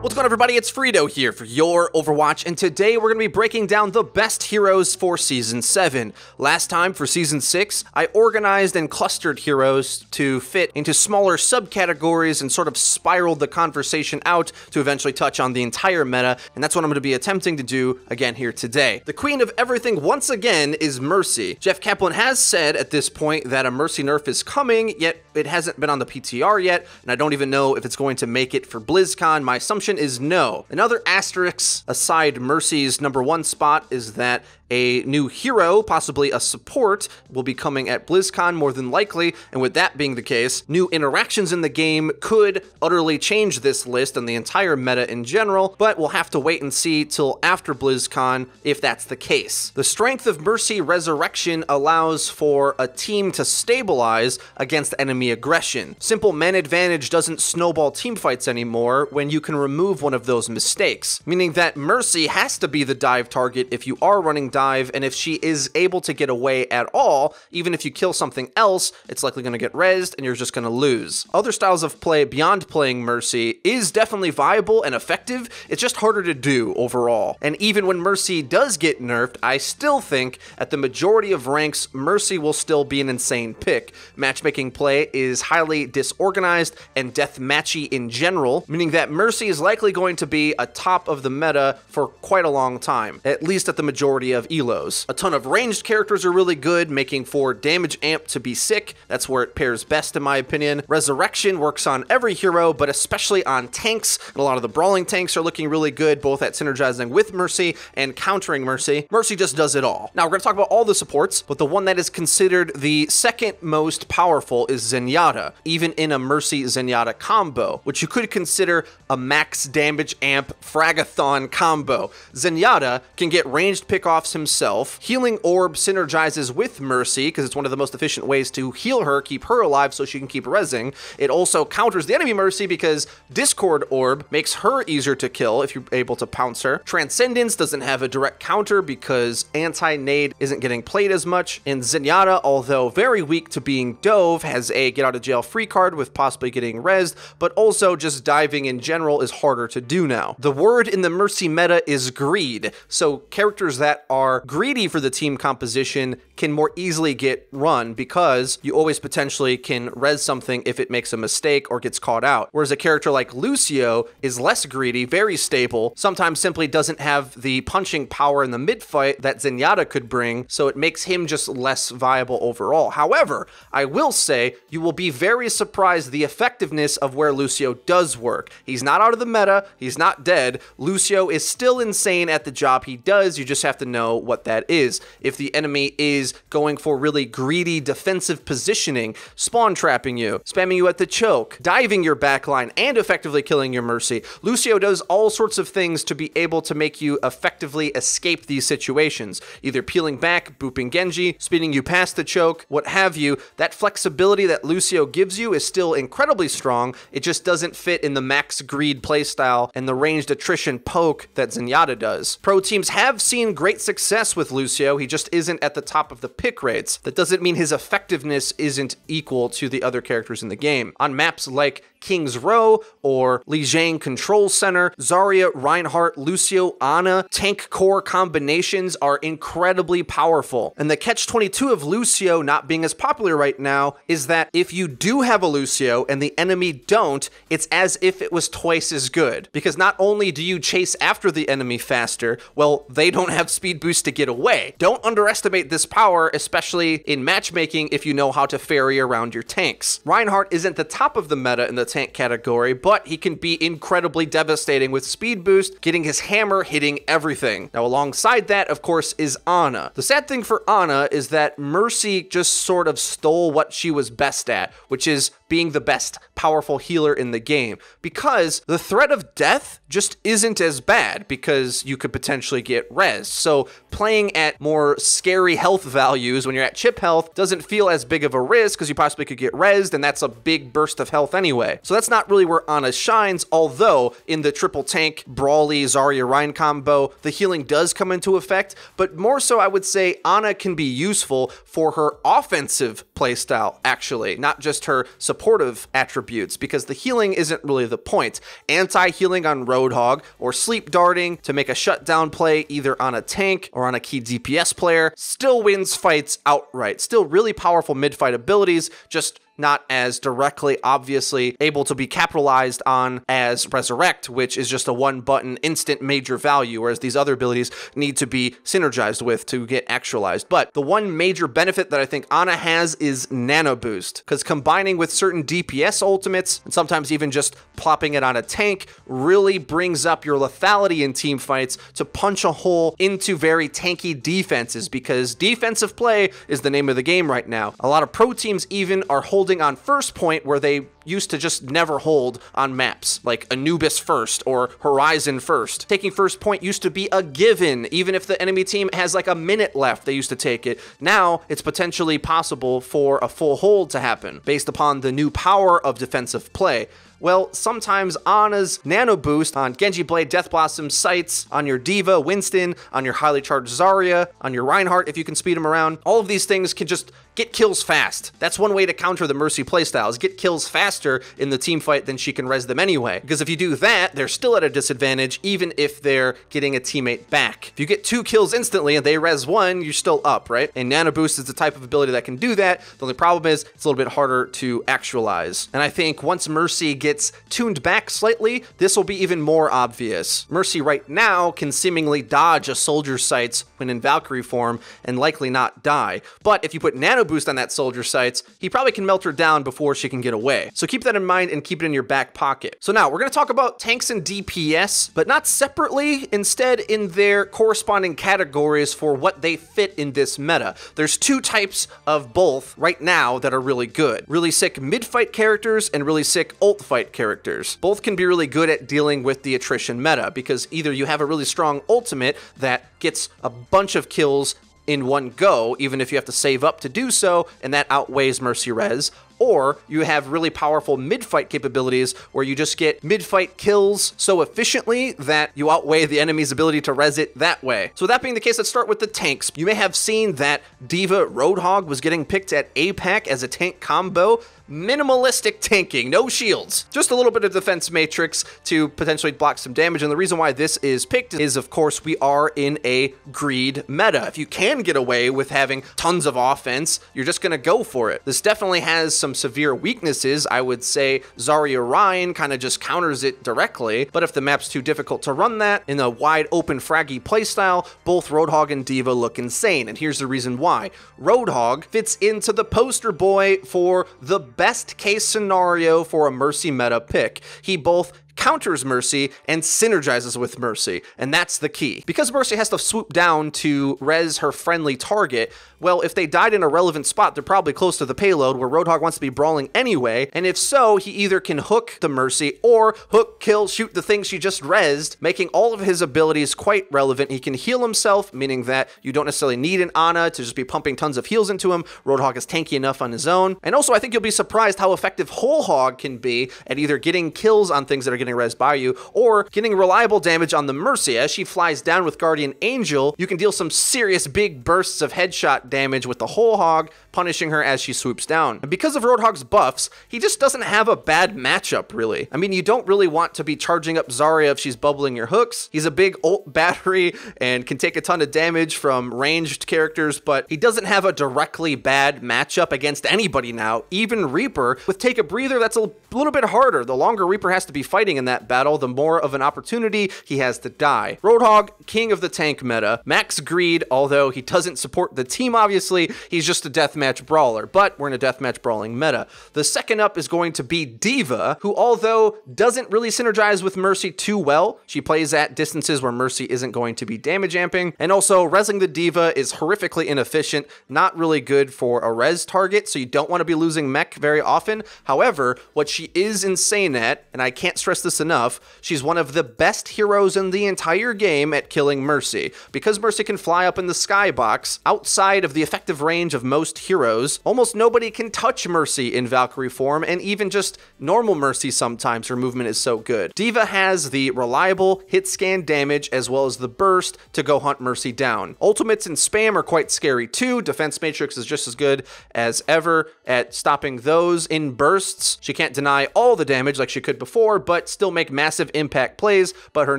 What's going on, everybody? It's Frito here for your Overwatch, and today we're going to be breaking down the best heroes for Season 7. Last time, for Season 6, I organized and clustered heroes to fit into smaller subcategories and sort of spiraled the conversation out to eventually touch on the entire meta, and that's what I'm going to be attempting to do again here today. The queen of everything, once again, is Mercy. Jeff Kaplan has said at this point that a Mercy nerf is coming, yet it hasn't been on the PTR yet, and I don't even know if it's going to make it for BlizzCon. My assumption is no. Another asterisk aside Mercy's #1 spot is that a new hero, possibly a support, will be coming at BlizzCon more than likely, and with that being the case, new interactions in the game could utterly change this list and the entire meta in general, but we'll have to wait and see till after BlizzCon if that's the case. The strength of Mercy Resurrection allows for a team to stabilize against enemy aggression. Simple man advantage doesn't snowball teamfights anymore when you can remove one of those mistakes, meaning that Mercy has to be the dive target if you are running dive, and if she is able to get away at all, even if you kill something else, it's likely going to get rezzed and you're just going to lose. Other styles of play beyond playing Mercy is definitely viable and effective, it's just harder to do overall. And even when Mercy does get nerfed, I still think at the majority of ranks, Mercy will still be an insane pick. Matchmaking play is highly disorganized and deathmatchy in general, meaning that Mercy is likely going to be a top of the meta for quite a long time, at least at the majority of elos. A ton of ranged characters are really good, making for damage amp to be sick. That's where it pairs best in my opinion. Resurrection works on every hero, but especially on tanks, and a lot of the brawling tanks are looking really good, both at synergizing with Mercy and countering Mercy. Mercy just does it all. Now we're going to talk about all the supports, but the one that is considered the second most powerful is Zenyatta, even in a Mercy Zenyatta combo, which you could consider a max damage amp fragathon combo. Zenyatta can get ranged pickoffs himself. Healing Orb synergizes with Mercy because it's one of the most efficient ways to heal her, keep her alive so she can keep rezzing. It also counters the enemy Mercy because Discord Orb makes her easier to kill if you're able to pounce her. Transcendence doesn't have a direct counter because anti-nade isn't getting played as much. And Zenyatta, although very weak to being dove, has a get out of jail free card with possibly getting rezzed, but also just diving in general is harder to do now. The word in the Mercy meta is greed, so characters that are greedy for the team composition can more easily get run because you always potentially can res something if it makes a mistake or gets caught out. Whereas a character like Lucio is less greedy, very stable, sometimes simply doesn't have the punching power in the mid-fight that Zenyatta could bring, so it makes him just less viable overall. However, I will say you will be very surprised the effectiveness of where Lucio does work. He's not out of the meta, he's not dead. Lucio is still insane at the job he does, you just have to know what that is. If the enemy is going for really greedy defensive positioning, spawn trapping you, spamming you at the choke, diving your backline, and effectively killing your Mercy, Lucio does all sorts of things to be able to make you effectively escape these situations, either peeling back, booping Genji, speeding you past the choke, what have you. That flexibility that Lucio gives you is still incredibly strong, it just doesn't fit in the max greed playstyle and the ranged attrition poke that Zenyatta does. Pro teams have seen great success with Lucio, he just isn't at the top of the pick rates. That doesn't mean his effectiveness isn't equal to the other characters in the game. On maps like King's Row or Lijiang Control Center, Zarya, Reinhardt, Lucio, Ana, tank core combinations are incredibly powerful. And the catch-22 of Lucio not being as popular right now is that if you do have a Lucio and the enemy don't, it's as if it was twice as good. Because not only do you chase after the enemy faster, well, they don't have speed boost to get away. Don't underestimate this power, especially in matchmaking if you know how to ferry around your tanks. Reinhardt isn't the top of the meta in the tank category, but he can be incredibly devastating with speed boost, getting his hammer hitting everything. Now alongside that, of course, is Ana. The sad thing for Ana is that Mercy just sort of stole what she was best at, which is being the best powerful healer in the game, because the threat of death just isn't as bad because you could potentially get rezzed. So playing at more scary health values when you're at chip health doesn't feel as big of a risk because you possibly could get rezzed, and that's a big burst of health anyway. So that's not really where Ana shines, although in the triple tank Brawly Zarya Rein combo, the healing does come into effect, but more so I would say Ana can be useful for her offensive playstyle, actually, not just her supportive attributes, because the healing isn't really the point. Anti-healing on Roadhog or sleep darting to make a shutdown play either on a tank or on a key DPS player still wins fights outright. Still really powerful mid-fight abilities, just not as directly, obviously, able to be capitalized on as Resurrect, which is just a one-button instant major value, whereas these other abilities need to be synergized with to get actualized. But the one major benefit that I think Ana has is nanoboost, because combining with certain DPS ultimates, and sometimes even just plopping it on a tank, really brings up your lethality in team fights to punch a hole into very tanky defenses, because defensive play is the name of the game right now. A lot of pro teams even are holding on first point where they used to just never hold on maps, like Anubis first or Horizon first. Taking first point used to be a given. Even if the enemy team has like a minute left, they used to take it. Now it's potentially possible for a full hold to happen based upon the new power of defensive play. Well, sometimes Ana's Nano Boost on Genji Blade, Death Blossom, Sights, on your Diva, Winston, on your highly charged Zarya, on your Reinhardt if you can speed him around, all of these things can just get kills fast. That's one way to counter the Mercy playstyles. Get kills faster in the team fight than she can res them anyway. Because if you do that, they're still at a disadvantage even if they're getting a teammate back. If you get 2 kills instantly and they res 1, you're still up, right? And Nano Boost is the type of ability that can do that. The only problem is it's a little bit harder to actualize. And I think once Mercy gets tuned back slightly, this will be even more obvious. Mercy right now can seemingly dodge a soldier's sights when in Valkyrie form and likely not die. But if you put Nano Boost on that soldier's sights, he probably can melt her down before she can get away. So keep that in mind and keep it in your back pocket. So now we're going to talk about tanks and DPS, but not separately, instead in their corresponding categories for what they fit in this meta. There's 2 types of both right now that are really good. Really sick mid-fight characters and really sick ult-fight characters. Both can be really good at dealing with the attrition meta, because either you have a really strong ultimate that gets a bunch of kills in one go, even if you have to save up to do so, and that outweighs Mercy Res, or you have really powerful mid-fight capabilities where you just get mid-fight kills so efficiently that you outweigh the enemy's ability to res it that way. So that being the case, let's start with the tanks. You may have seen that Diva Roadhog was getting picked at APAC as a tank combo. Minimalistic tanking, no shields. Just a little bit of defense matrix to potentially block some damage, and the reason why this is picked is, of course, we are in a greed meta. If you can get away with having tons of offense, you're just gonna go for it. This definitely has some severe weaknesses. I would say Zarya Rein kind of just counters it directly, but if the map's too difficult to run that in a wide open fraggy playstyle, both Roadhog and Diva look insane, and here's the reason why. Roadhog fits into the poster boy for the best case scenario for a Mercy meta pick. He both counters Mercy and synergizes with Mercy, and that's the key. Because Mercy has to swoop down to res her friendly target, well, if they died in a relevant spot, they're probably close to the payload where Roadhog wants to be brawling anyway, and if so, he either can hook the Mercy or hook, kill, shoot the thing she just rezzed, making all of his abilities quite relevant. He can heal himself, meaning that you don't necessarily need an Ana to just be pumping tons of heals into him. Roadhog is tanky enough on his own. And also, I think you'll be surprised how effective Whole Hog can be at either getting kills on things that are getting rezzed by you or getting reliable damage on the Mercy. As she flies down with Guardian Angel, you can deal some serious big bursts of headshot damage with the Whole Hog, punishing her as she swoops down. And because of Roadhog's buffs, he just doesn't have a bad matchup, really. I mean, you don't really want to be charging up Zarya if she's bubbling your hooks. He's a big ult battery and can take a ton of damage from ranged characters, but he doesn't have a directly bad matchup against anybody now. Even Reaper, with Take a Breather, that's a little bit harder. The longer Reaper has to be fighting in that battle, the more of an opportunity he has to die. Roadhog, king of the tank meta. Max greed, although he doesn't support the team, obviously, he's just a deathmatch deathmatch brawler, but we're in a deathmatch brawling meta. The second up is going to be D.Va, who although doesn't really synergize with Mercy too well, she plays at distances where Mercy isn't going to be damage amping, and also resing the D.Va is horrifically inefficient, not really good for a res target, so you don't want to be losing mech very often. However, what she is insane at, and I can't stress this enough, she's one of the best heroes in the entire game at killing Mercy. Because Mercy can fly up in the skybox, outside of the effective range of most heroes, almost nobody can touch Mercy in Valkyrie form, and even just normal Mercy sometimes her movement is so good. D.Va has the reliable hit scan damage as well as the burst to go hunt Mercy down. Ultimates and spam are quite scary too. Defense Matrix is just as good as ever at stopping those in bursts. She can't deny all the damage like she could before, but still make massive impact plays, but her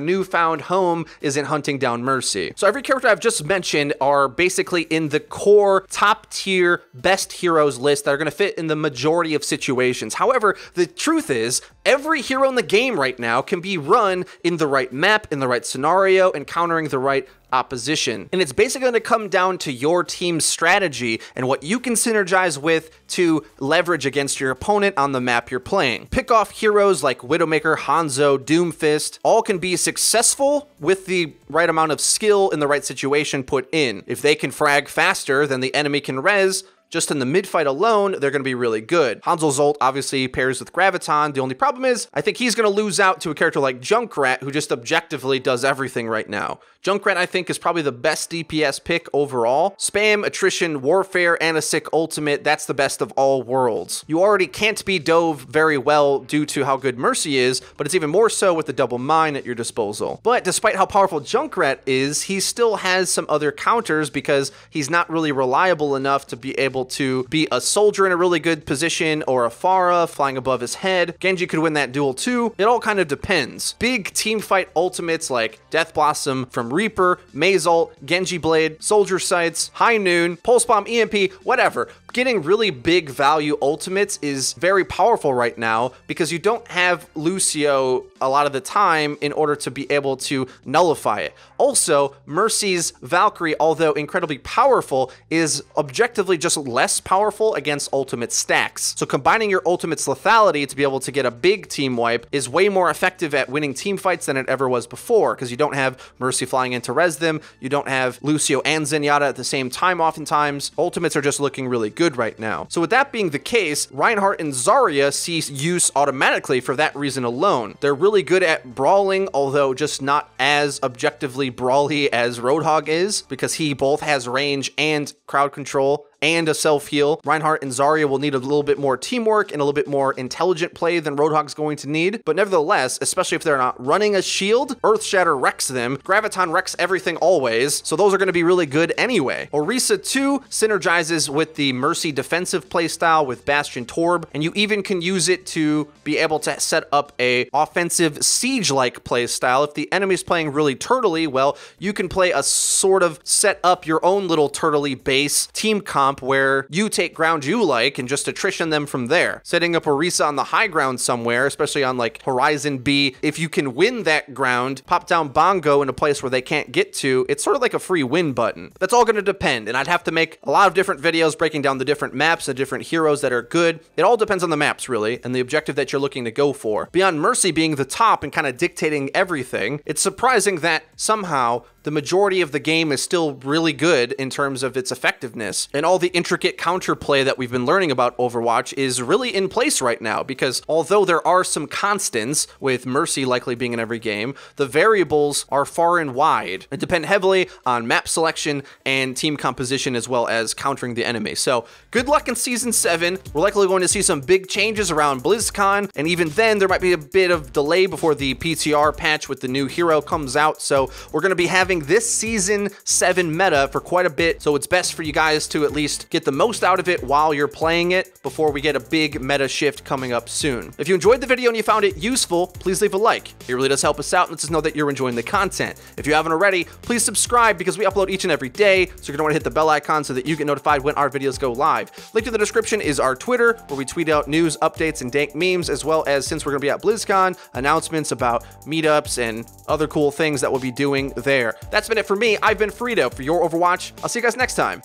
newfound home is in hunting down Mercy. So every character I've just mentioned are basically in the core top tier best heroes list that are going to fit in the majority of situations. However, the truth is every hero in the game right now can be run in the right map, in the right scenario, encountering the right opposition. And it's basically going to come down to your team's strategy and what you can synergize with to leverage against your opponent on the map you're playing. Pick off heroes like Widowmaker, Hanzo, Doomfist, all can be successful with the right amount of skill in the right situation put in. If they can frag faster than the enemy can res, just in the mid-fight alone, they're going to be really good. Hanzo's ult obviously pairs with Graviton. The only problem is, I think he's going to lose out to a character like Junkrat, who just objectively does everything right now. Junkrat, I think, is probably the best DPS pick overall. Spam, attrition, warfare, and a sick ultimate, that's the best of all worlds. You already can't be dove very well due to how good Mercy is, but it's even more so with the double mine at your disposal. But despite how powerful Junkrat is, he still has some other counters because he's not really reliable enough to be able to be a soldier in a really good position or a Pharah flying above his head. Genji could win that duel too. It all kind of depends. Big team fight ultimates like Death Blossom from Reaper, Maze ult, Genji Blade, Soldier Sights, High Noon, Pulse Bomb, EMP, whatever. Getting really big value ultimates is very powerful right now because you don't have Lucio a lot of the time in order to be able to nullify it. Also, Mercy's Valkyrie, although incredibly powerful, is objectively just less powerful against ultimate stacks. So combining your ultimate's lethality to be able to get a big team wipe is way more effective at winning team fights than it ever was before, because you don't have Mercy flying in to res them, you don't have Lucio and Zenyatta at the same time oftentimes. Ultimates are just looking really good right now. So with that being the case, Reinhardt and Zarya see use automatically for that reason alone. They're really good at brawling, although just not as objectively brawly as Roadhog is, because he both has range and crowd control and a self-heal. Reinhardt and Zarya will need a little bit more teamwork and a little bit more intelligent play than Roadhog's going to need. But nevertheless, especially if they're not running a shield, Earthshatter wrecks them. Graviton wrecks everything always, so those are going to be really good anyway. Orisa too synergizes with the Mercy defensive playstyle with Bastion Torb, and you even can use it to be able to set up a offensive siege-like playstyle. If the enemy's playing really turtley, well, you can play a sort of set up your own little turtley base team comp where you take ground you like and just attrition them from there. Setting up Orisa on the high ground somewhere, especially on like Horizon B, if you can win that ground, pop down Bongo in a place where they can't get to, it's sort of like a free win button. That's all going to depend, and I'd have to make a lot of different videos breaking down the different maps and different heroes that are good. It all depends on the maps really, and the objective that you're looking to go for. Beyond Mercy being the top and kind of dictating everything, it's surprising that somehow the majority of the game is still really good in terms of its effectiveness, and all the intricate counterplay that we've been learning about Overwatch is really in place right now, because although there are some constants, with Mercy likely being in every game, the variables are far and wide and depend heavily on map selection and team composition as well as countering the enemy. So good luck in Season 7. We're likely going to see some big changes around BlizzCon, and even then there might be a bit of delay before the PTR patch with the new hero comes out, so we're going to be having this Season 7 meta for quite a bit, so it's best for you guys to at least get the most out of it while you're playing it before we get a big meta shift coming up soon. If you enjoyed the video and you found it useful, please leave a like. It really does help us out and lets us know that you're enjoying the content. If you haven't already, please subscribe because we upload each and every day, so you're going to want to hit the bell icon so that you get notified when our videos go live. Link in the description is our Twitter, where we tweet out news, updates, and dank memes, as well as, since we're going to be at BlizzCon, announcements about meetups and other cool things that we'll be doing there. That's been it for me. I've been Frito for your Overwatch. I'll see you guys next time.